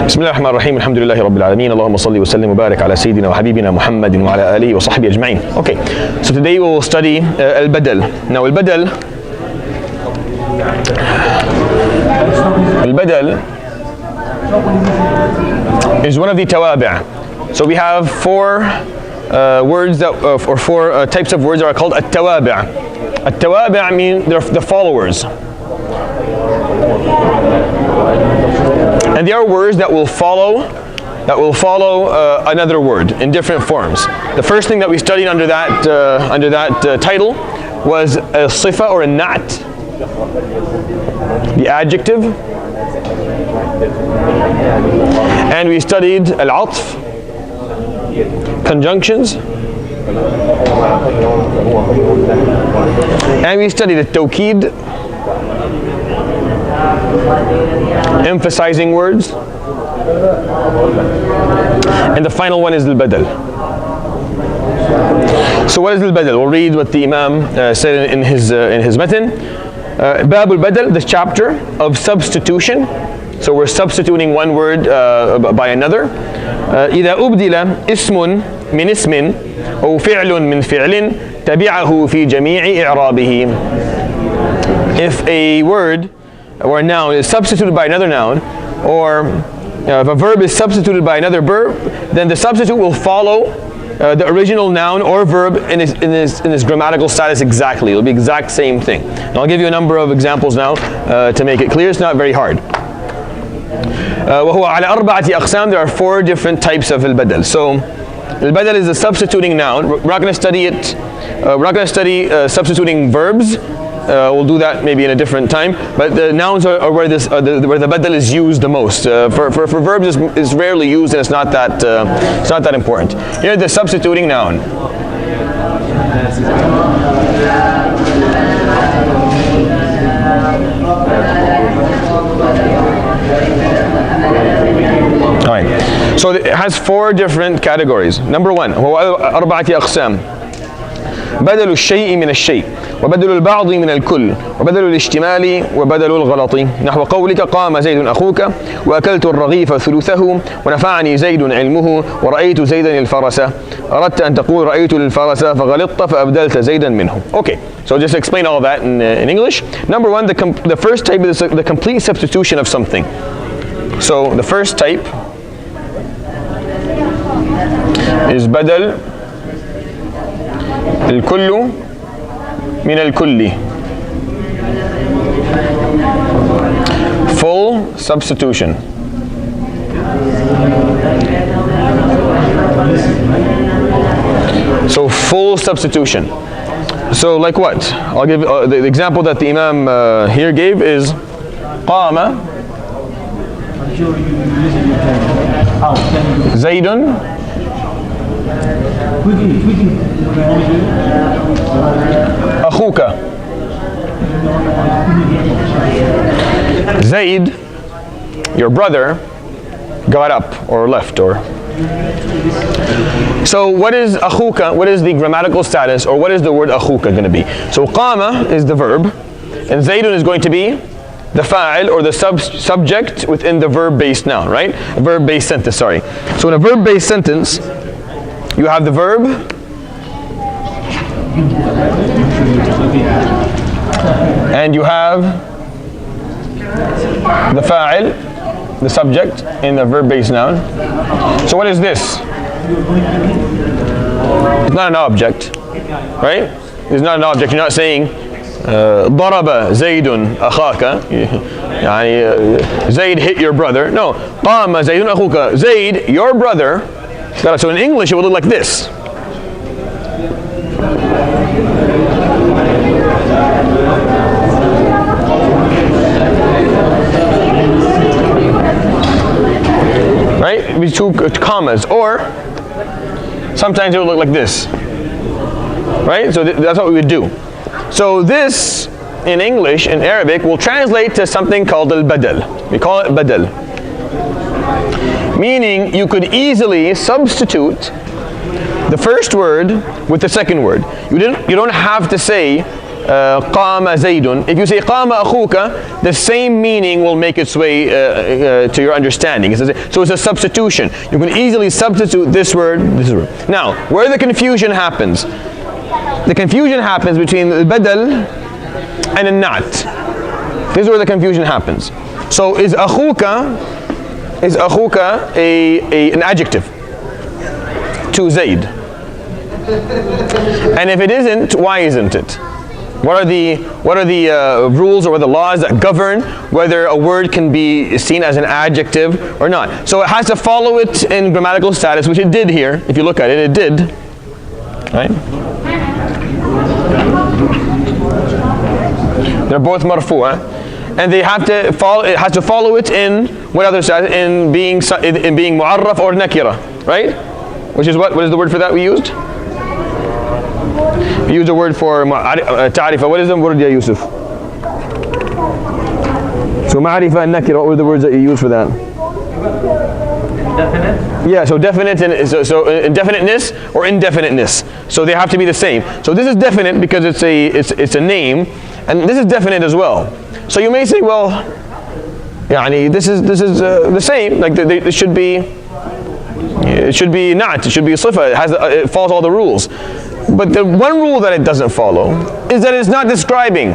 بسم الله الرحمن الرحيم الحمد لله رب العالمين اللهم صل وسلم وبارك على سيدنا وحبيبنا محمد وعلى آله وصحبه أجمعين. Okay, so today we will study al-badal. Now al-badal is one of the tawabi'. So we have four words that, or four types of words that are called at-tawabi'. At-tawabi' mean they're the followers. And they are words that will follow another word in different forms. The first thing that we studied under that title was a sifa or a na'at, the adjective, and we studied al-atf, conjunctions, and we studied al-tawkid, emphasizing words, and the final one is al-badal. So what is al-badal? We'll read what the Imam said in his matan. Bab al-badal, this chapter of substitution. So we're substituting one word by another. إذا أبدل اسم من اسم أو فعل من فعل تبعه في جميع إعرابه. If a word or a noun is substituted by another noun, or if a verb is substituted by another verb, then the substitute will follow the original noun or verb in its grammatical status exactly. It'll be the exact same thing. And I'll give you a number of examples now to make it clear. It's not very hard. وهو على أربعة أقسام. There are four different types of al-badal. So al-badal is a substituting noun. We're not going to study it. We're not going to study substituting verbs. We'll do that maybe in a different time. But the nouns are where the badal is used the most. For verbs, it's rarely used, and it's not that important. Here, the substituting noun. All right. So it has four different categories. Number one, هو أربعة أقسام. بدل الشيء من الشيء، وبدل البعض من الكل، وبدل الاشتمال، وبدل الغلط. نحو قولك قام زيد أخوك، وأكلت الرغيف ثلثه، ونفعني زيد علمه، ورأيت زيدا الفرس. أردت أن تقول رأيت الفرس فغلطت فأبدلت زيدا منه. Okay, so just explain all that in English. Number one, the first type is the complete substitution of something. So the first type is بدل الكل من الكل. Full substitution. So full substitution. So like what? I'll give the example that the Imam here gave is قام زيد أخوك. Zaid, your brother, got up or left. So what is أخوك? What is the grammatical status, or what is the word أخوك going to be? So قام is the verb, and Zaidun is going to be the fa'il, or the subject within the verb-based noun, right? A verb-based sentence, sorry. So in a verb-based sentence, you have the verb and you have the fa'il, the subject in the verb-based noun. So what is this? It's not an object, right? It's not an object. You're not saying ضرب زيد أخاك, يعني Zaid hit your brother. No, قام زيد أخوك. Zaid, your brother. So in English it would look like this. Right? With two commas. Or sometimes it would look like this. Right? So that's what we would do. So this in English, in Arabic, will translate to something called al-badal. We call it badal. Meaning you could easily substitute the first word with the second word. You don't have to say قام زيد. If you say قام أخوك, the same meaning will make its way to your understanding. So it's a substitution. You can easily substitute this word. Now, where the confusion happens? The confusion happens between the badal and a nat. This is where the confusion happens. So is akhuka an adjective to Zayd? And if it isn't, why isn't it? What are the rules or the laws that govern whether a word can be seen as an adjective or not? So it has to follow it in grammatical status, which it did here. If you look at it, it did. Right? They're both marfu', and they have to follow. It has to follow it in what other status? In being mu'arraf or nakira, right? Which is what is the word for that we used? We used a word for ta'rifa. What is the word, ya Yusuf? So ma'rifa and nakira, what were the words that you used for that? Definite? Yeah, so definite and so indefiniteness or indefiniteness. So they have to be the same. So this is definite because it's a name, and this is definite as well. So you may say, well, يعني this is the same. Like it should be not. It should be sifa. It follows all the rules. But the one rule that it doesn't follow is that it's not describing.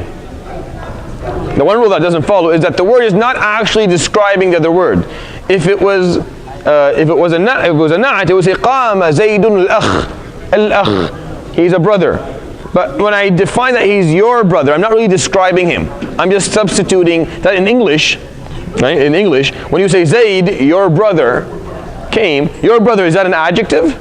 The one rule that doesn't follow is that the word is not actually describing the other word. If it was a na'at, it would say qama Zaydun al-akh. He's a brother. But when I define that he's your brother, I'm not really describing him. I'm just substituting that in English. Right? In English, when you say Zayd, your brother came. Your brother, is that an adjective?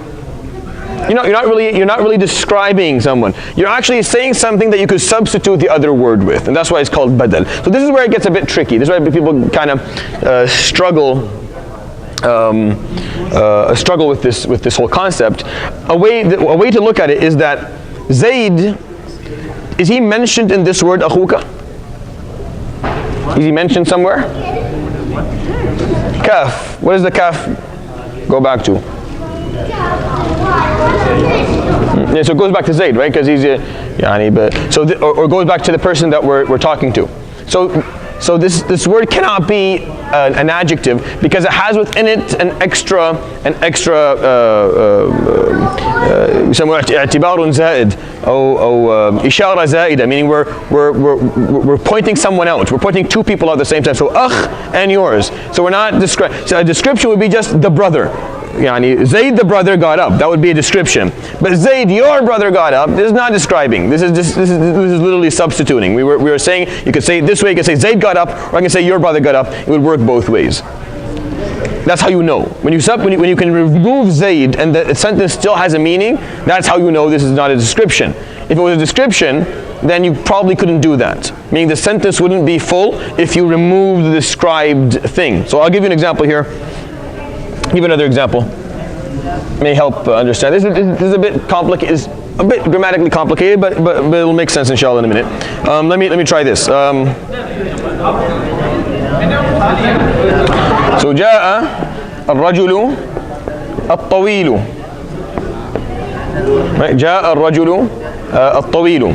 You're not really describing someone. You're actually saying something that you could substitute the other word with, and that's why it's called badal. So this is where it gets a bit tricky. This is why people kind of struggle with this whole concept. A way to look at it is that Zayd, is he mentioned in this word akhuka? Is he mentioned somewhere? Kaf. What does the kaf go back to? Yeah, so it goes back to Zayd, right? Because he's or goes back to the person that we're talking to. So this word cannot be an adjective because it has within it an extra اعتبار زائد أو إشارة زائدة, meaning we're pointing someone out. We're pointing two people out at the same time. So akh and yours. So we're not describing. So a description would be just the brother. Yani Zayd the brother got up. That would be a description. But Zayd your brother got up. This is not describing. This is literally substituting. We were saying you could say it this way. You could say Zayd got up, or I can say your brother got up. It would work both ways. That's how you know. When you can remove Zayd and the sentence still has a meaning, that's how you know this is not a description. If it was a description, then you probably couldn't do that. Meaning the sentence wouldn't be full if you removed the described thing. So I'll give you an example here. Give another example. May help understand. This is a bit complicated. It's a bit grammatically complicated, but it'll make sense inshallah in a minute. Let me try this. So جاء الرجل الطويل. Right? جاء الرجل الطويل.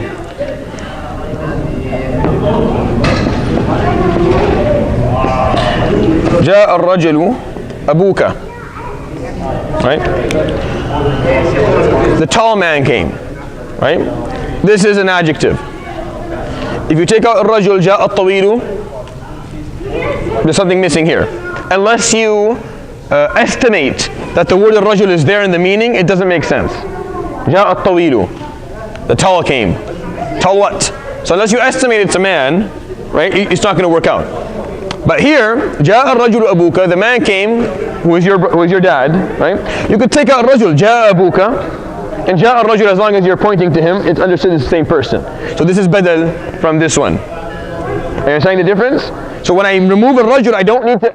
جاء الرجل أبوك. Right? The tall man came. Right? This is an adjective. If you take out الرجل جاء الطويل, there's something missing here. Unless you estimate that the word الرجل is there in the meaning, it doesn't make sense. جاء الطويل. The tall came. Tall what? So unless you estimate it's a man, right, it's not going to work out. But here, جاء الرجل أبوك, the man came who is your dad, right? You could take out رجل جاء أبوك, and جاء الرجل, as long as you're pointing to him, it's understood as the same person. So this is badal from this one. Are you understanding the difference? So when I remove a rajul, I don't need to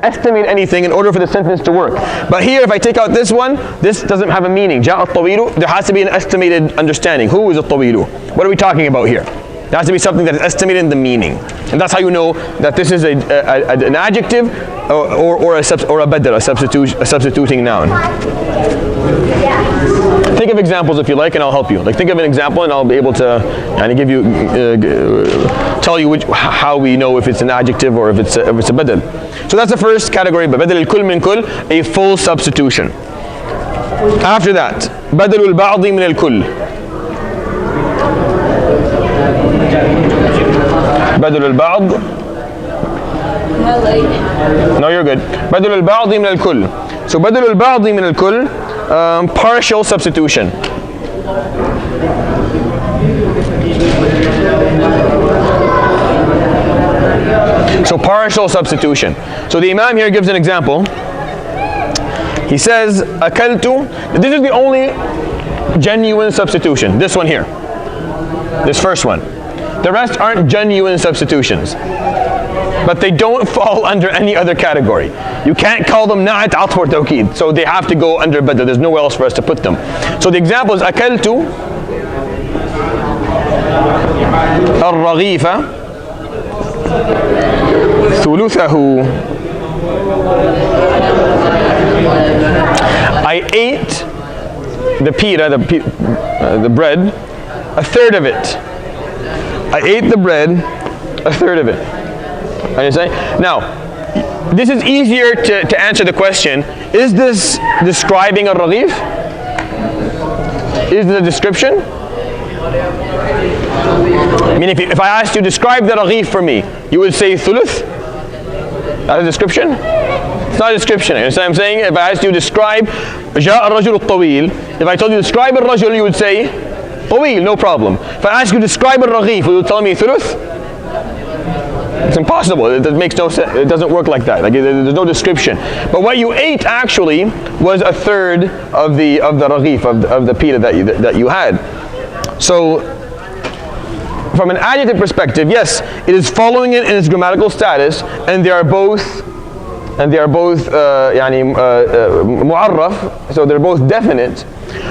estimate anything in order for the sentence to work. But here, if I take out this one, this doesn't have a meaning. جاء الطويل, there has to be an estimated understanding. Who is الطويل? What are we talking about here? There has to be something that is estimated in the meaning. And that's how you know that this is an adjective or a badal, a substituting noun. Think think of examples if you like, and I'll help you. Like, think of an example, and I'll be able to give you, tell you how we know if it's an adjective or if it's a badal. So that's the first category. Badal al-kull min kull, a full substitution. After that, badal al-ba'di min al-kull. Badal al-ba'd. No, you're good. Badal al-ba'di min al-kull. So badal al-ba'di min al-kull, partial substitution. So partial substitution. So the Imam here gives an example. He says, akaltu. This is the only genuine substitution. This one here. This first one. The rest aren't genuine substitutions. But they don't fall under any other category. You can't call them na'at, atf, or tawkid. So they have to go under badal. There's nowhere else for us to put them. So the example is akaltu al-raghifa thuluthahu. I ate the pita, the bread, a third of it. I ate the bread, a third of it. Understand? Now, this is easier to answer the question, is this describing a raghif? Is it a description? I mean, if I asked you to describe the raghif for me, you would say thuluth? That's a description? It's not a description. You understand what I'm saying? If I asked you to describe جاء الرجل الطويل, if I told you to describe الرجل, you would say طويل, no problem. If I asked you to describe الرغيف, you would tell me thuluth? It's impossible. It makes no sense. It doesn't work like that. Like, there's no description. But what you ate actually was a third of the raghif, of the pita that you had. So from an adjective perspective, yes, it is following it in its grammatical status, and they are both mu'arraf, so they're both definite.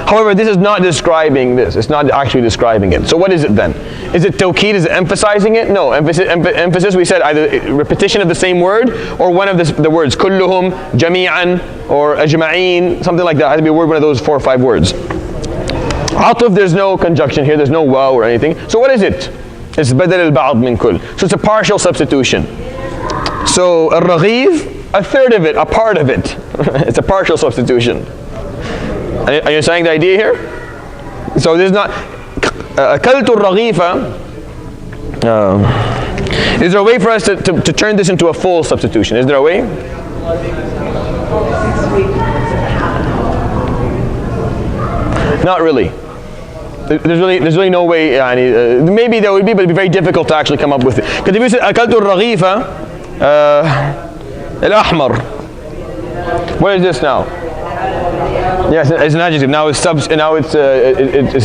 However, this is not describing this. It's not actually describing it. So what is it then? Is it tawkid? Is it emphasizing it? No. Emphasis, we said either repetition of the same word or one of the words. Kulluhum, jami'an, or ajma'een, something like that. It has to be a word, one of those 4 or 5 words. Atuf, there's no conjunction here. There's no waw or anything. So what is it? It's badal al-ba'd min kull. So it's a partial substitution. So al-raghif, a third of it, a part of it. It's a partial substitution. Are you saying the idea here? So this is not akaltu al-raghifa. Is there a way for us to turn this into a full substitution? Is there a way? Not really. There's really no way. Maybe there would be, but it'd be very difficult to actually come up with it. Because if you say akaltu al-raghifa al-ahmar, what is this now? Yes, it's an adjective. Now it's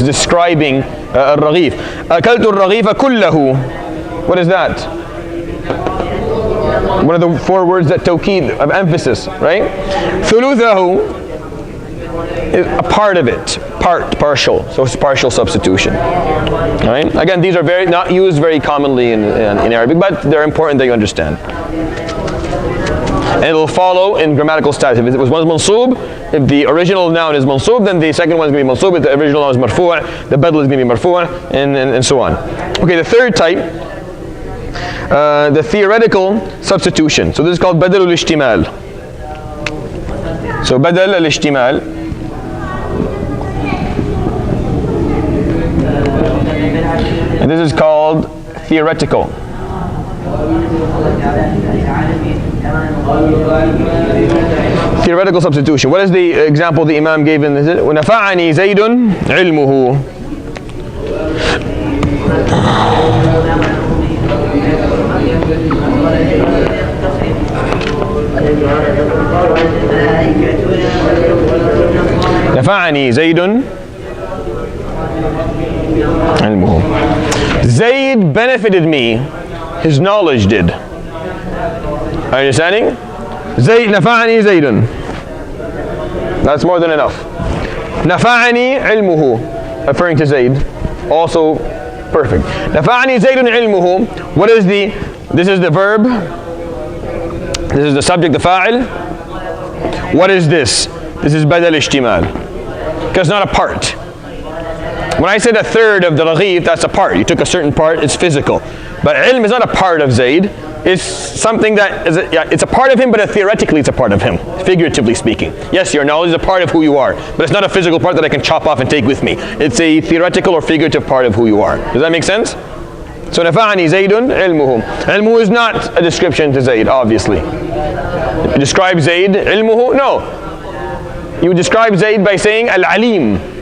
describing al-raghif. Akaltu al-raghifa kullahu. What is that? One of the 4 words that tawkid, of emphasis, right? Thuluthahu is a part of it, partial. So it's partial substitution. All right. Again, these are not used very commonly in Arabic, but they're important that you understand. And it will follow in grammatical status. If it was one mansub, if the original noun is mansub, then the second one is going to be mansub. If the original noun is marfu', the badal is going to be marfu', and so on. Okay, the third type, the theoretical substitution. So this is called badal al-ishtimal. So badal al-ishtimal. And this is called theoretical. Theoretical substitution. What is the example the Imam gave in this? وَنَفَعَنِي زَيْدٌ عِلْمُهُ. نفعني زيد علمه. Zayd benefited me, his knowledge did. Are you understanding? Zayd, nafa'ani Zaydun. That's more than enough. Nafa'ani ilmuhu, referring to Zayd. Also perfect. Nafa'ani Zaydun ilmuhu. What is this is the verb. This is the subject, the fa'il. What is this? This is badal ishtimal. Because it's not a part. When I said a third of the raghif, that's a part. You took a certain part, it's physical. But ilm is not a part of Zayd. It's something that is it's a part of him, but theoretically it's a part of him, figuratively speaking. Yes, your knowledge is a part of who you are, but it's not a physical part that I can chop off and take with me. It's a theoretical or figurative part of who you are. Does that make sense? So nafa'ani Zaydun ilmuhu. Ilmuhu is not a description to Zayd, obviously. You describe Zayd, ilmuhu? No. You describe Zayd by saying al-alim.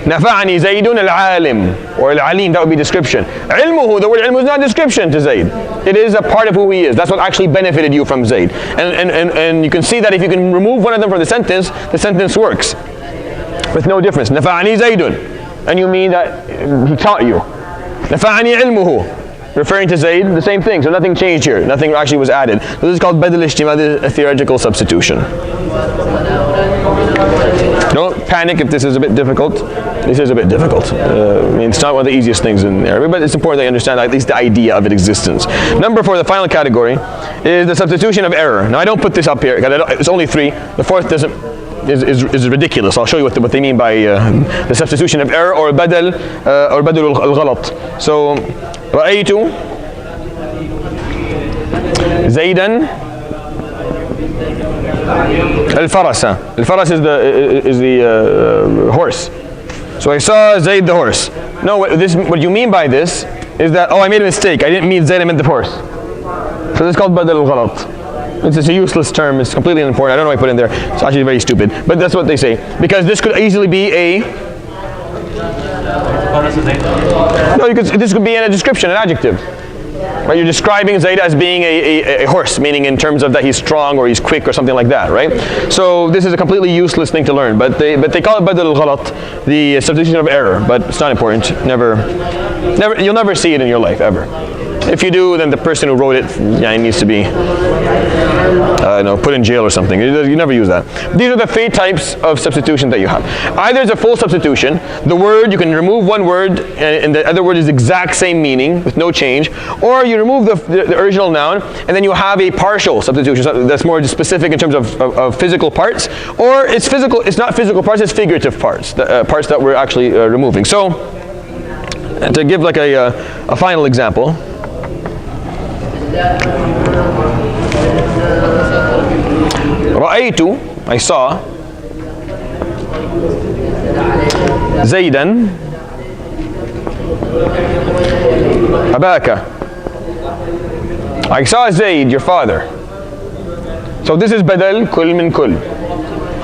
Nafa'ani Zaydun al-alim, or al-alim, that would be description. Ilmuhu, the word ilmu is not a description to Zayd. It is a part of who he is. That's what actually benefited you from Zayd. And you can see that if you can remove one of them from the sentence works. With no difference. Nafa'ani Zaydun. And you mean that he taught you. Nafa'ani ilmuhu. Referring to Zayd, the same thing. So nothing changed here. Nothing actually was added. So this is called badal ijtimad, a theoretical substitution. Don't panic if this is a bit difficult. This is a bit difficult. I mean, it's not one of the easiest things in Arabic, but it's important that you understand at least the idea of its existence. Number 4, the final category, is the substitution of error. Now I don't put this up here, it's only 3. The 4th is ridiculous. I'll show you what they mean by the substitution of error or badal al-ghalat. So, رأيت زيدا الفرس. الفرس is the horse. So I saw Zayd the horse. No, what you mean by this is that, oh, I made a mistake. I didn't mean Zayd, I meant the horse. So this is called badal al-ghalat. It's a useless term. It's completely unimportant. I don't know why I put it in there. It's actually very stupid. But that's what they say. Because this could easily be this could be a description, an adjective. Right? You're describing Zayd as being a horse, meaning in terms of that he's strong or he's quick or something like that, right? So this is a completely useless thing to learn, but they call it badal al-ghalat, the substitution of error, but it's not important. You'll never see it in your life ever. If you do, then the person who wrote it, he needs to be put in jail or something. You never use that. These are the 3 types of substitution that you have. Either it's a full substitution, the word, you can remove one word and the other word is the exact same meaning with no change, or you remove the original noun and then you have a partial substitution that's more specific in terms of physical parts, or it's not physical parts, it's figurative parts, parts that we're actually removing. So, to give like a final example, رأيت, I saw زيدا أباك. I saw Zayd, your father. So this is badal kull min kull.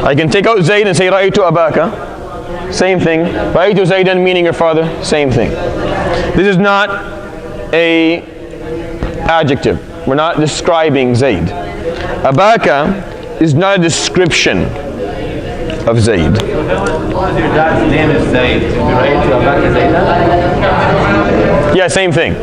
I can take out Zayd and say رأيت أباك. Same thing. رأيت زيدا meaning your father. Same thing. This is not a adjective. We're not describing Zayd. Abaka is not a description of Zayd. If your dad's name is Zayd, to be right to Abaka Zaydan? Yeah, same thing.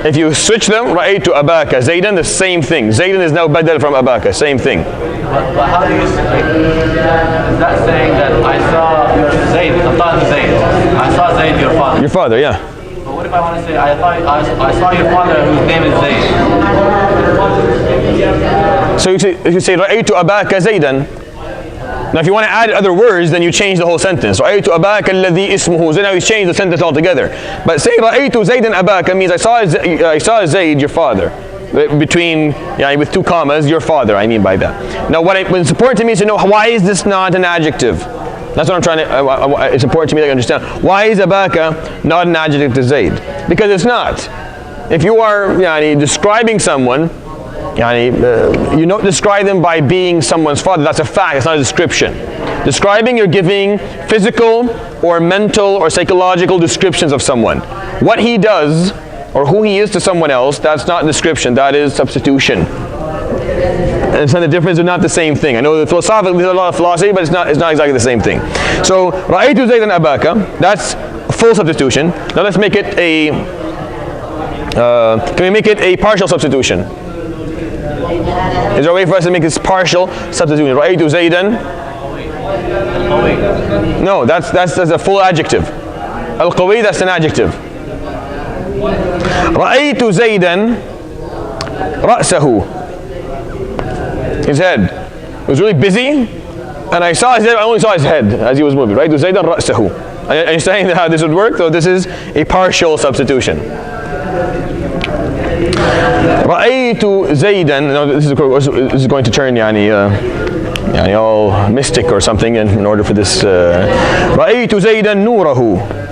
If you switch them, right to Abaka Zaydan, the same thing. Zaydan is now badal from Abaka, same thing. But how do you say? Is that saying that I saw Zayd, I saw Zayd, your father? Your father, yeah. What if I want to say, I saw your father whose name is Zayd? So you say رأيت أباك زيدا. Now if you want to add other words, then you change the whole sentence. رأيت أباك الذي اسمه زيد. Now you change the sentence altogether. But say رأيت زيدا أباك means I saw Zayd, your father. Between, with 2 commas, your father, I mean by that. Now what it's important to me is to know, why is this not an adjective? That's what I'm trying to, it's important to me that you understand. Why is Abaka not an adjective to Zayd? Because it's not. If you are describing someone, you don't describe them by being someone's father. That's a fact, it's not a description. Describing, you're giving physical or mental or psychological descriptions of someone. What he does or who he is to someone else, that's not description, that is substitution. And so the difference is not the same thing. I know that philosophically there's a lot of philosophy, but it's not exactly the same thing. So Ra'aytu Zaydan Abaka, that's full substitution. Now let's make it can we make it a partial substitution? Is there a way for us to make this partial substitution? Ra'aytu Zaydan. No, that's a full adjective. Al-Qawi, that's an adjective. Ra'aytu Zaydan Ra'sahu. His head. He was really busy, and I only saw his head as he was moving. Right? Zaydan Ra'sahu. Are you saying how this would work? So this is a partial substitution. رأيت زيدا. No, this is going to turn يعني all mystic or something in order for this. رأيت زيدا نوره.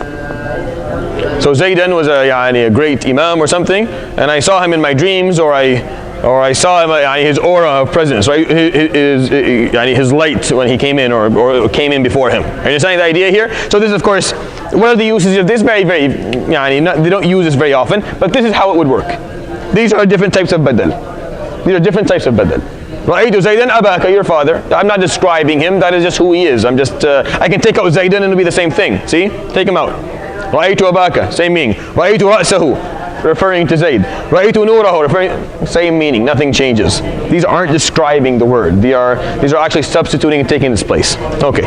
So Zaydan was a great imam or something, and I saw him in my dreams, or I saw him, his aura of presence, right? His light when he came in, or came in before him. Are you understanding the idea here? So this, of course, one of the uses of this, very, they don't use this very often, but this is how it would work. These are different types of badal. These are different types of badal. Ra'aytu Zaydan abaka, your father. I'm not describing him, that is just who he is. I can take out Zaydan and it'll be the same thing. See? Take him out. Ra'aytu abaka, same meaning. Ra'aytu ra'sahu, referring to Zayd. Ra'aytu nurahu, referring, same meaning, nothing changes. These aren't describing the word. These are actually substituting and taking its place. Okay.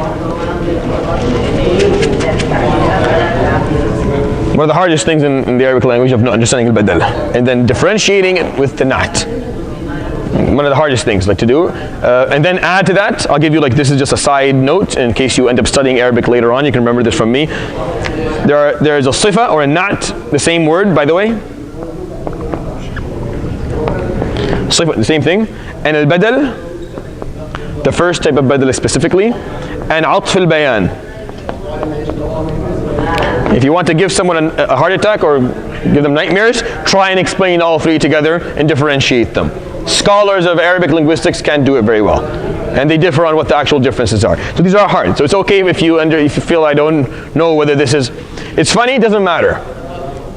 One of the hardest things in the Arabic language of not understanding al-badal, and then differentiating it with the na'at. One of the hardest things to do. And then add to that, I'll give you this is just a side note in case you end up studying Arabic later on. You can remember this from me. There is a sifa or a na'at, the same word, by the way. Sifa, the same thing. And al-badal, the first type of badal specifically, and atf al-bayan. If you want to give someone a heart attack or give them nightmares, try and explain all three together and differentiate them. Scholars of Arabic linguistics can't do it very well, and they differ on what the actual differences are. So these are hard. So it's okay if you feel I don't know whether this is. It's funny, it doesn't matter.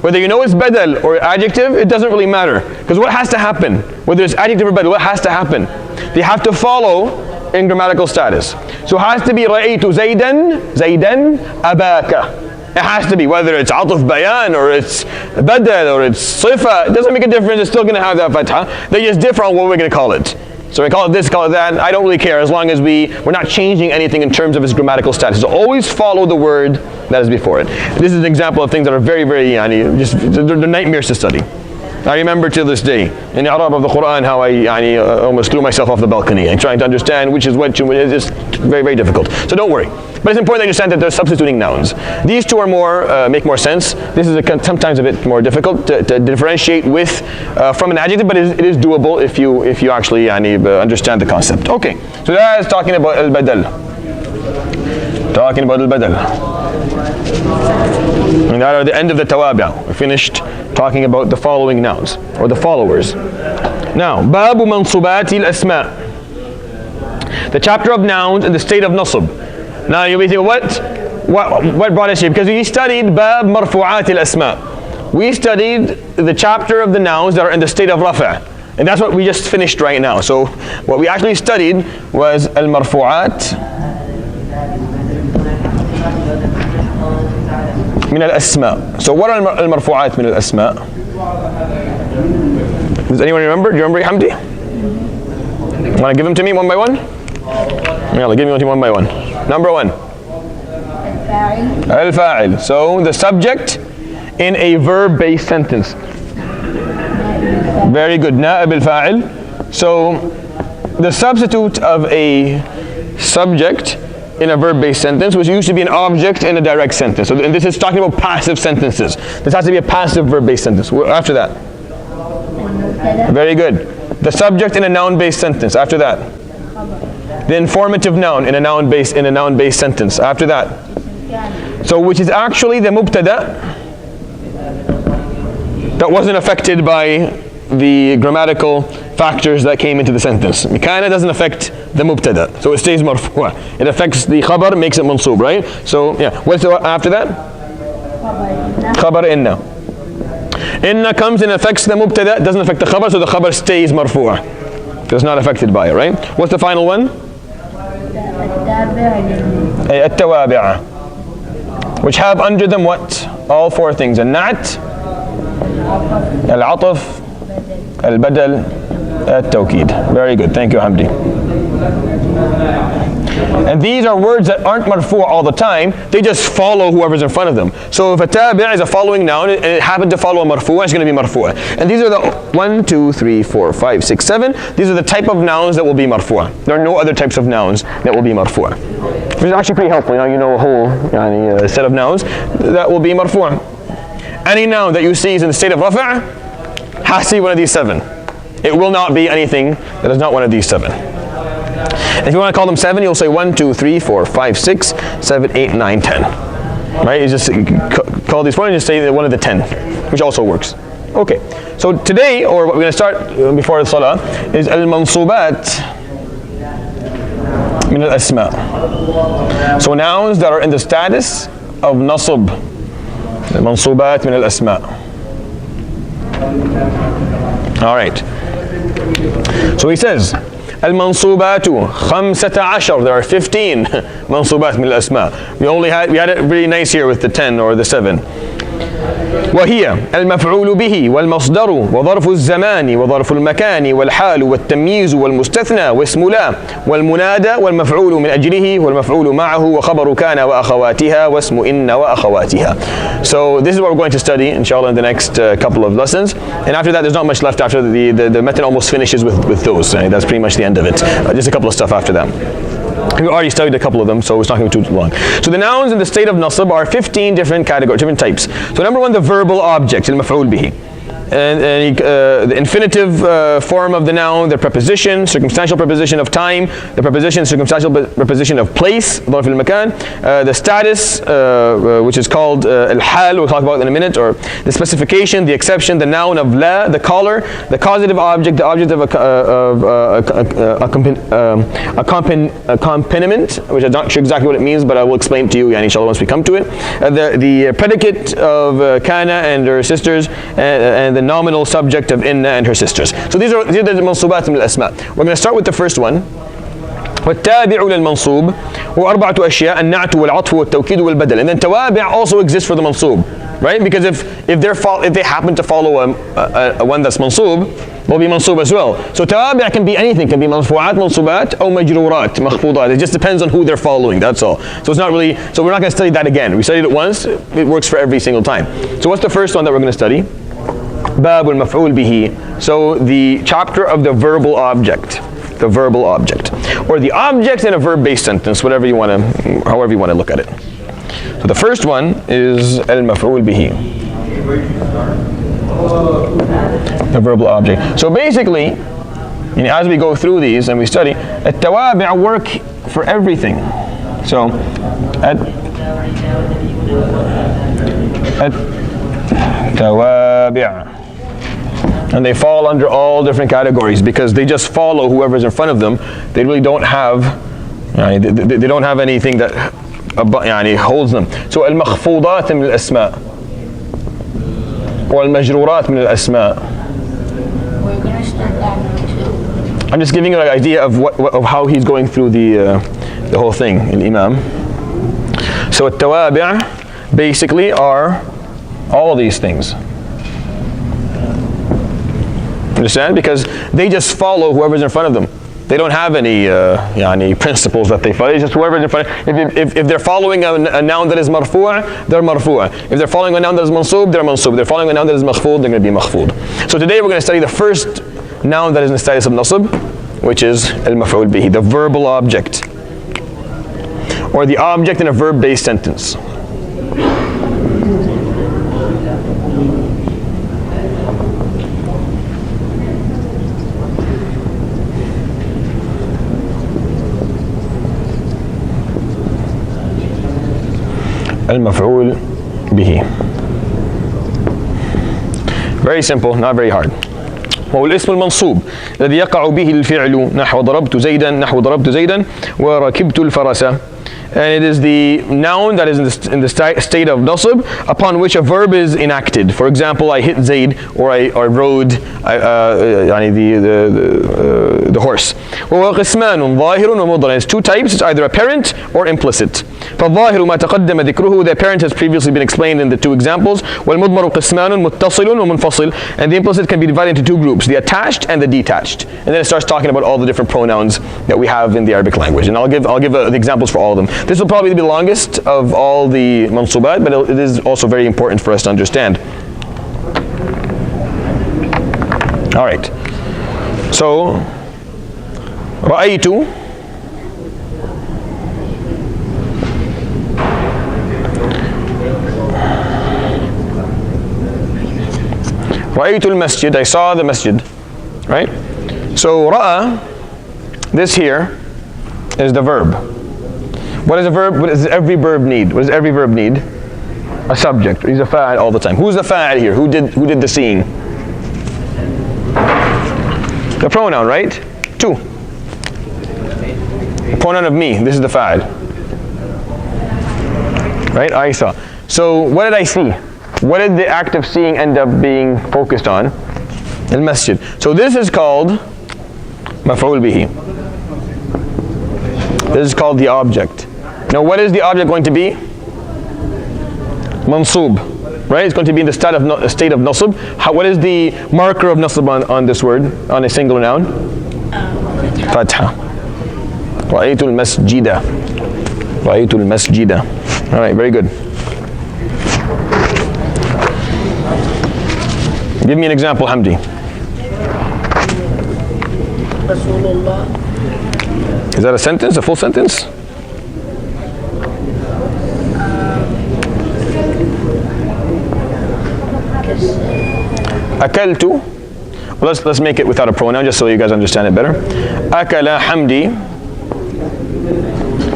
Whether you know it's badal or adjective, it doesn't really matter. Because what has to happen, whether it's adjective or badal, what has to happen? They have to follow in grammatical status. So it has to be ra'aytu Zaydan abaka. It has to be, whether it's atf bayan or it's badal or it's sifa, it doesn't make a difference, it's still going to have that fatha. They just differ on what we're going to call it. So we call it this, call it that, I don't really care as long as we're not changing anything in terms of its grammatical status. So always follow the word that is before it. This is an example of things that are very, very, they're nightmares to study. I remember till this day, in the Arab of the Quran, how I almost threw myself off the balcony and trying to understand which is which. It's just very, very difficult. So don't worry. But it's important to understand that they're substituting nouns. These two are make more sense. This is sometimes a bit more difficult to differentiate from an adjective, but it is doable if you actually understand the concept. Okay, so that is talking about al-badal. Talking about al-badal. And that are the end of the tawabi'. We finished talking about the following nouns, or the followers. Now, babu mansubati al-asma'. The chapter of nouns in the state of nasb. Now you'll be thinking, what brought us here? Because we studied bab marfu'at al-asma'. We studied the chapter of the nouns that are in the state of rafa'. And that's what we just finished right now. So what we actually studied was al-marfu'at min al-asma'. So what are al-marfu'at min al-asma'? Does anyone remember? Do you remember, Hamdi? Want to give them to me one by one? Yeah, give me one by one. Number one. Al-fa'il. So the subject in a verb-based sentence. Very good. Na'ib al-fa'il. So the substitute of a subject in a verb-based sentence, which used to be an object in a direct sentence. So and this is talking about passive sentences. This has to be a passive verb-based sentence. After that. Very good. The subject in a noun-based sentence. After that. The informative noun in a noun-based sentence. After that. So which is actually the mubtada that wasn't affected by the grammatical factors that came into the sentence. Kana doesn't affect the mubtada, so it stays marfu'. It affects the khabar, makes it mansub, right? So yeah, what's after that? Khabar inna. Inna comes and affects the mubtada, doesn't affect the khabar, so the khabar stays marfu'. It's not affected by it, right? What's the final one? At-tawabi'a. Which have under them what? All four things. Al-na'at, al-ataf, al-badal, al-tawqid. Very good. Thank you, Hamdi. And these are words that aren't marfu' all the time. They just follow whoever's in front of them. So if a tabi' is a following noun and it happened to follow a marfu', it's going to be marfu'. And these are the 1, 2, 3, 4, 5, 6, 7. These are the type of nouns that will be marfu'. There are no other types of nouns that will be marfu'. which is actually pretty helpful. You know a whole set of nouns that will be marfu'. Any noun that you see is in the state of rafa' has to be one of these 7. It will not be anything that is not one of these 7. If you want to call them 7, you'll say 1, 2, 3, 4, 5, 6, 7, 8, 9, 10. Right? You just call these 1 and just say one of the 10, which also works. Okay. So today, or what we're going to start before the salah, is al-mansubat min al-asma. So nouns that are in the status of nasb. Mansubat min al-asma. All right. So he says, al-mansubatu 15. There are 15 mansubat min al-asma. We had it really nice here with the 10 or the 7. وهي المفعول به والمصدر وظرف الزمان وظرف المكان والحال والتمييز والمستثنى واسم لا والمنادى والمفعول من أجله والمفعول معه وخبر كان وأخواتها واسم إن وأخواتها. So this is what we're going to study inshallah in the next couple of lessons, and after that there's not much left. After the method almost finishes with those. That's pretty much the end of it. Just a couple of stuff after that. We already studied a couple of them, so it's not going to be too long. So the nouns in the state of nasb are 15 different categories, different types. So number 1, the verbal object, al-maf'ul bihi. And the infinitive form of the noun, the preposition, circumstantial preposition of time, the preposition, circumstantial preposition of place, ظرف المكان, the status, which is called al-hal, we'll talk about in a minute, or the specification, the exception, the noun of la, the caller, the causative object, the object of accompaniment, which I'm not sure exactly what it means, but I will explain to you inshallah once we come to it. The predicate of kana and her sisters, and the nominal subject of inna and her sisters. So these are the mansubat min al-asma. We're going to start with the first one. والتابع للمنصوب هو 4 أشياء النعت والعطف والتوكيد والبدل. And then توابع also exists for the mansub, right? Because if they happen to follow a one that's mansub, will be mansub as well. So tawabi' can be anything, can be marfu'at, mansubat, or majrurat, makhfudat. It just depends on who they're following, that's all. So it's not really, so we're not going to study that again. We studied it once, it works for every single time. So what's the first one that we're going to study? Bab al-maf'ul bihi. So the chapter of the verbal object. The verbal object. Or the object in a verb-based sentence, however you want to look at it. So the first one is al-maf'ul bihi. The verbal object. So basically, as we go through these and we study, at-tawabi' work for everything. So, at-tawabi'. And they fall under all different categories because they just follow whoever's in front of them. They really don't have, they don't have anything that holds them. So al-makhfudat min al-asma' or al-majrurat min al-asma'. I'm just giving you an idea of how he's going through the whole thing, al-imam. So at-tawabi' basically are all of these things. Understand? Because they just follow whoever's in front of them. They don't have any principles that they follow. It's just whoever's in front. If they're following a noun that is marfu', they're marfu'. If they're following a noun that is mansub, they're mansub. If they're following a noun that is makhfud, they're going to be makhfud. So today we're going to study the first noun that is in the status of nasb, which is al-maf'ul bihi, the verbal object, or the object in a verb-based sentence. المفعول به. Very simple, not very hard. وهو الاسم المنصوب الذي يقع به الفعل نحو ضربت زيدا وركبت الفرس. And it is the noun that is in the state of nasb upon which a verb is enacted. For example, I hit Zayd, or I rode the horse. وهو قسمان ظاهر ومضمر. It's 2 types. It's either apparent or implicit. فالظاهر ما تقدم ذكره. The apparent has previously been explained in the 2 examples. والمضمر قسمان متصل ومنفصل. And the implicit can be divided into 2 groups: the attached and the detached. And then it starts talking about all the different pronouns that we have in the Arabic language. And I'll give the examples for all of them. This will probably be the longest of all the mansubat, but it is also very important for us to understand. All right. So, رأيت رأيت المسجد, I saw the masjid. Right? So ra'a, this here is the verb. What is a verb? What does every verb need? What does every verb need? A subject. He's a fa'il all the time. Who's the fa'il here? Who did the seeing? The pronoun, right? To. Pronoun of me. This is the fa'il. Right? I saw. So what did I see? What did the act of seeing end up being focused on? Al-masjid. So this is called maf'ul bihi. This is called the object. Now what is the object going to be? Mansub. Right? It's going to be in the state of nasb. What is the marker of nasb on this word? On a singular noun? Fatha. رأيت المسجد. رأيت المسجد. Alright, very good. Give me an example, Hamdi. Is that a sentence, a full sentence? أكلت. Well, let's make it without a pronoun just so you guys understand it better. أكل حمدي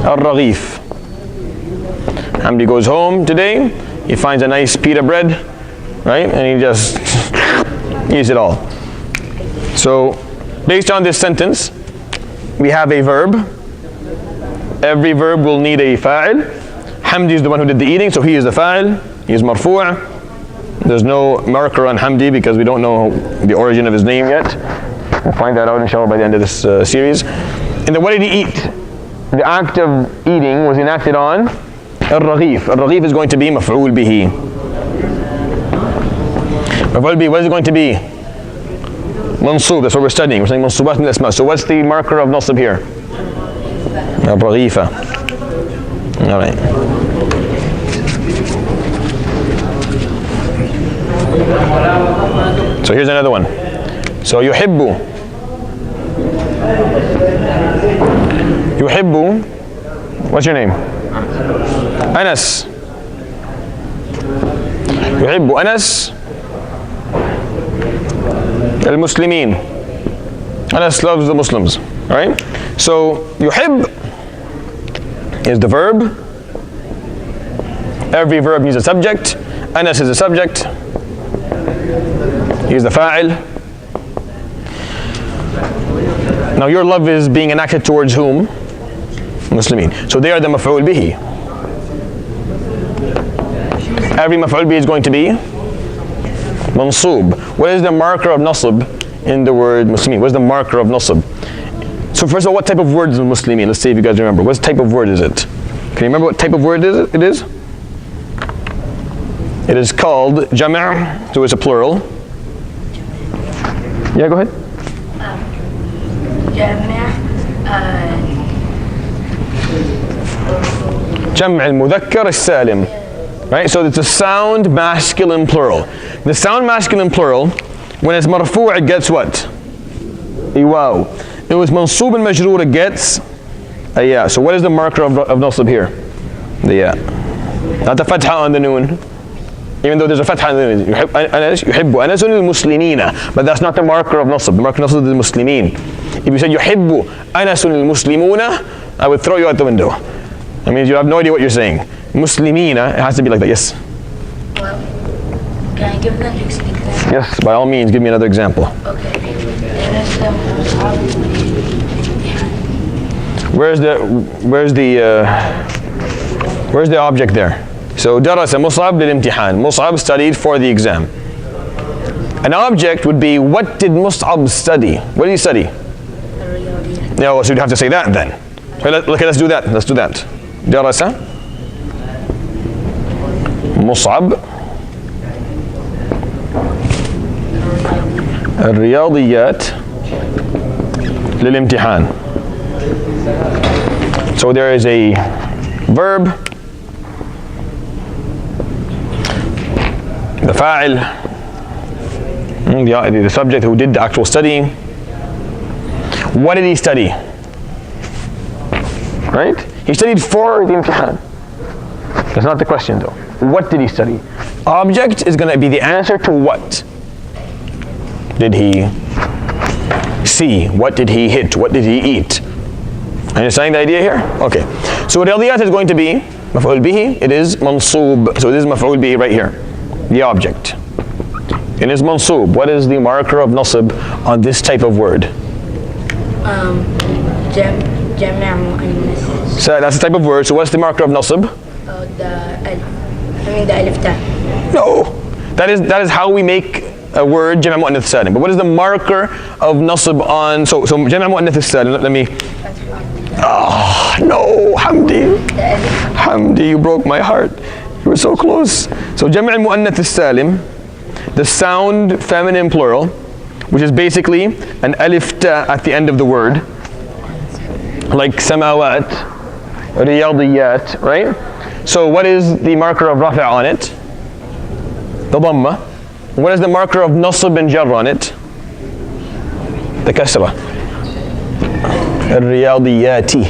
الرغيف. Hamdi goes home today, he finds a nice pita bread, right? And he just eats it all. So, based on this sentence, we have a verb. Every verb will need a fa'il. Hamdi is the one who did the eating, so he is the fa'il. He is marfu'. There's no marker on Hamdi because we don't know the origin of his name yet. We'll find that out inshallah by the end of this series. And then what did he eat? The act of eating was enacted on al-raghif. Al-raghif is going to be maf'ul bihi. Maf'ul bihi, what is it going to be? Mansub, that's what we're studying. We're saying mansubat min al-asma. So what's the marker of nasb here? Al-raghifa. Alright. So here's another one. So yuhibbu. Yuhibbu. What's your name? Anas. Yuhibbu Anas al-Muslimin. Anas loves the Muslims. Alright? So yuhib is the verb. Every verb needs a subject. Anas is a subject. He's the fa'il. Now your love is being enacted towards whom? Muslimin. So they are the maf'ul bihi. Every maf'ul bihi is going to be mansub. What is the marker of nasb in the word Muslimin? What is the marker of nasb? So first of all, what type of word is Muslimin? Let's see if you guys remember. What type of word is it? Can you remember what type of word it is? It is called jama', so it's a plural. Yeah, go ahead. Jam' al-mudhakkar al-salim. Right, so it's a sound masculine plural. The sound masculine plural, when it's marfu' it gets what? A waw. It was mansub al-majroor, it gets a ya. So what is the marker of nasb here? The ya. Not the fatha on the noon. Even though there's a fatha on the noon. Yuhibbu anasun al-muslimina. But that's not the marker of nasb. The marker of nasb is muslimin. If you said yuhibbu anasun al-muslimuna, I would throw you out the window. That means you have no idea what you're saying. Muslimina, it has to be like that, yes? Well, can I give an example? Yes, by all means, give me another example. Okay. Where's the object there? So darasa Mus'ab lil-imtihan. Mus'ab studied for the exam. An object would be, what did Mus'ab study? What did he study? No, so you'd have to say that then. So let's do that. Let's do that. Darasa Mus'ab الرياضيات للامتحان. So there is a verb, the fa'il, the subject who did the actual studying. What did he study? Right? He studied for the imtihan. That's not the question though. What did he study? Object is going to be the answer to what? did he see? What did he hit? What did he eat? Understanding the idea here? Okay. So riyadiyat is going to be maf'ul bihi. It is mansoob. So this is maf'ul bihi right here. The object. It is mansoob. What is the marker of nasb on this type of word? Jam' mu'annath. So that's the type of word. So what's the marker of nasb? The alif ta. No. That is how we make a word jam' mu'annath salim. But what is the marker of nasb on, so jam' mu'annath salim, let me, no, Hamdi, you broke my heart. You were so close. So jam' mu'annath salim, the sound feminine plural, which is basically an alif ta at the end of the word, like samawat, riyadiyat, right? So what is the marker of rafa' on it? The dhamma. What is the marker of nasb and jar on it? The kasra. Riyadiyati.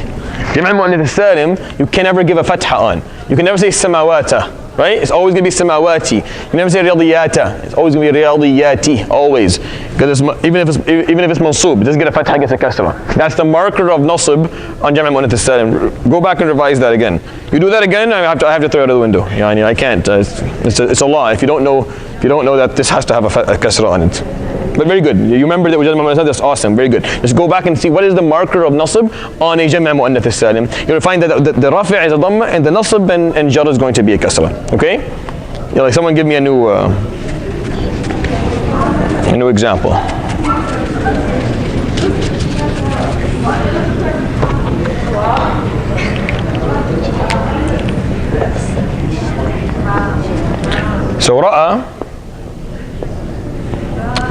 Jam' mu'annath salim, you can never give a fatha on. You can never say samawata, right? It's always going to be samawati. You can never say riyadiyata. It's always going to be riyadiyati, always. Because even if it's mansoob, it doesn't get a fatha, it gets a kasra. That's the marker of nasb on jam' mu'annath salim. Go back and revise that again. You do that again, I have to throw it out of the window. I can't. It's a law. If you don't know that this has to have a kasra on it. But very good. You remember that we just said that's awesome. Very good. Just go back and see what is the marker of nasb on a jam' mu'annath salim. You'll find that the rafi' is a dhamma and the nasb and jar is going to be a kasra. Okay? Like someone give me a new example. So Ra'a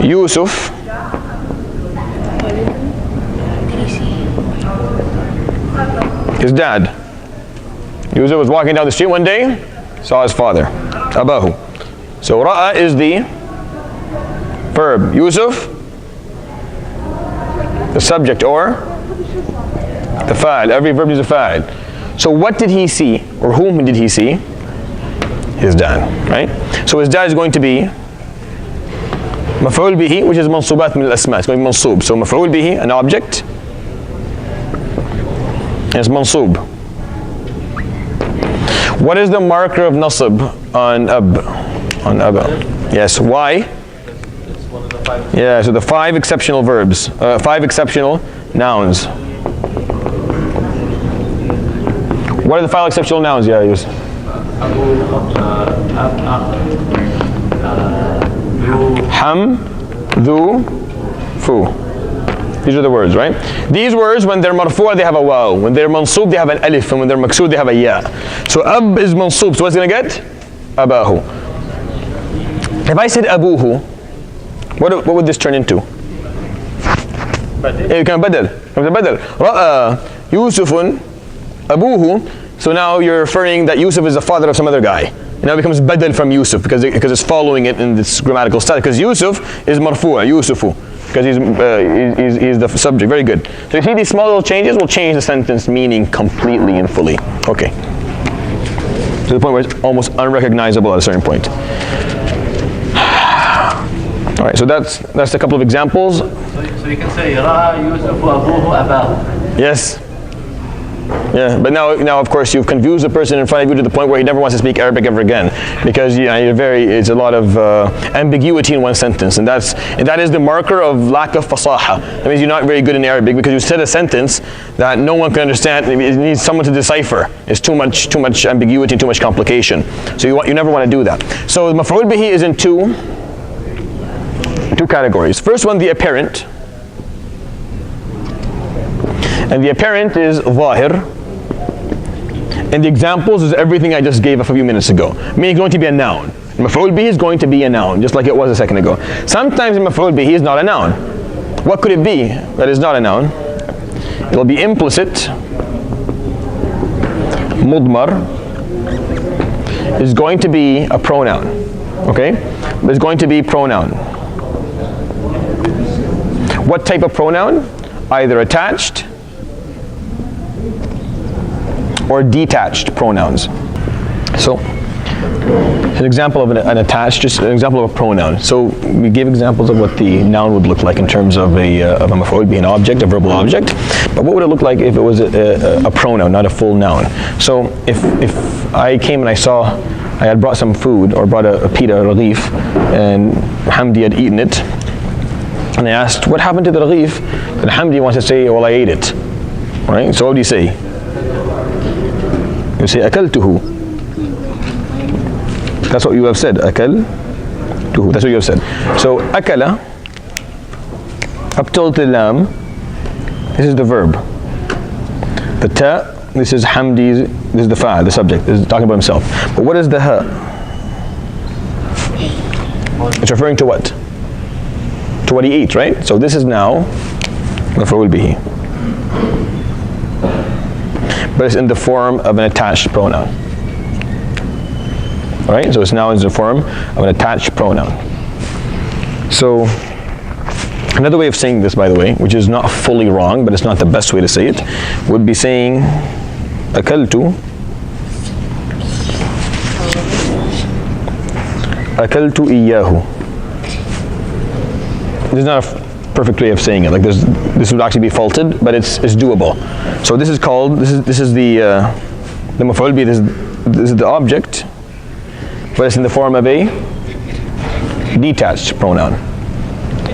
Yusuf his dad. Yusuf was walking down the street one day, saw his father, Abahu. So Ra'a is the verb. Yusuf, the subject or the fa'il. Every verb is a fa'il. So what did he see, or whom did he see? His dad, right? So his dad is going to be maf'ul bihi, which is mansubat min al-asma. It's going to be mansoob. So maf'ul bihi, an object, and it's mansoob. What is the marker of nasb on ab? On aba? Yes. Why? It's one of the five. Yeah. So the 5 exceptional verbs, 5 exceptional nouns. What are the 5 exceptional nouns? Yeah, use. Ham, dhu, fu. These are the words, right? These words, when they're marfu', they have a waw. When they're mansoob, they have an alif. And when they're maksud, they have a ya. So ab is mansoob. So what's going to get? Abahu. If I said abuhu, what would this turn into? It can badal. Ra'a Yusufun abuhu. So now you're referring that Yusuf is the father of some other guy. And now it becomes badal from Yusuf because it's following it in this grammatical style. Because Yusuf is marfu'a, Yusufu. Because he's the subject. Very good. So you see these small little changes will change the sentence meaning completely and fully. Okay. To the point where it's almost unrecognizable at a certain point. All right, so that's a couple of examples. So you can say Ra'a Yusufu abuhu abahu. Yes. Yeah, but now of course you've confused the person in front of you to the point where he never wants to speak Arabic ever again, because it's a lot of ambiguity in one sentence, and that is the marker of lack of fasaha. That means you're not very good in Arabic because you said a sentence that no one can understand. It needs someone to decipher. It's too much ambiguity, too much complication. So you never want to do that. So maf'ul bihi is in two categories. First one, the apparent. And the apparent is zahir. And the examples is everything I just gave a few minutes ago. Meaning it's going to be a noun. Maf'ul bihi is going to be a noun, just like it was a second ago. Sometimes maf'ul bihi is not a noun. What could it be that is not a noun? It will be implicit. Mudmar is going to be a pronoun. Okay? It's going to be pronoun. What type of pronoun? Either attached or detached pronouns. So An example of an attached, just an example of a pronoun. So we gave examples of what the noun would look like in terms of a maf'ul bihi, an object, a verbal object. But what would it look like if it was a pronoun, not a full noun? So if I came and I had brought some food, or brought a pita, a raghif, and Hamdi had eaten it, and I asked, what happened to the raghif? And Hamdi wants to say, well, I ate it. Right? So what do you say? You say, akaltuhu. That's what you have said. Akaltuhu. That's what you have said. So akala, up till the lam, this is the verb. The ta, this is Hamdi's, this is the fa'al, the subject. This is talking about himself. But what is the ha? It's referring to what? To what he ate, right? So this is now maf'ul bihi. But it's in the form of an attached pronoun. Alright, so it's now in the form of an attached pronoun. So, another way of saying this, by the way, which is not fully wrong, but it's not the best way to say it, would be saying, akaltu iyahu. This is not a perfect way of saying it. Like this would actually be faulted, but it's doable. So this is called, this is the maf'ul bihi, this is the object, but it's in the form of a detached pronoun.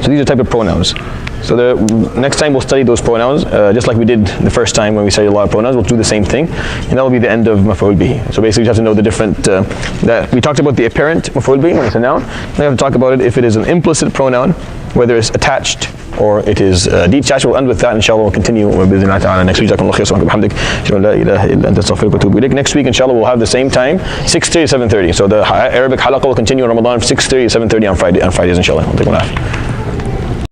So these are type of pronouns. So next time we'll study those pronouns, just like we did the first time when we studied a lot of pronouns. We'll do the same thing, and that will be the end of maf'ul bihi. So basically you have to know the different, that we talked about the apparent maf'ul bihi when it's a noun. Now we have to talk about it if it is an implicit pronoun, whether it's attached or it is detached. We'll end with that, inshallah. We'll continue next week. Next week, inshallah, we'll have the same time, 6:30 to 7:30. So the Arabic halaqah will continue in Ramadan from 6:30 to 7:30 on Fridays, inshallah.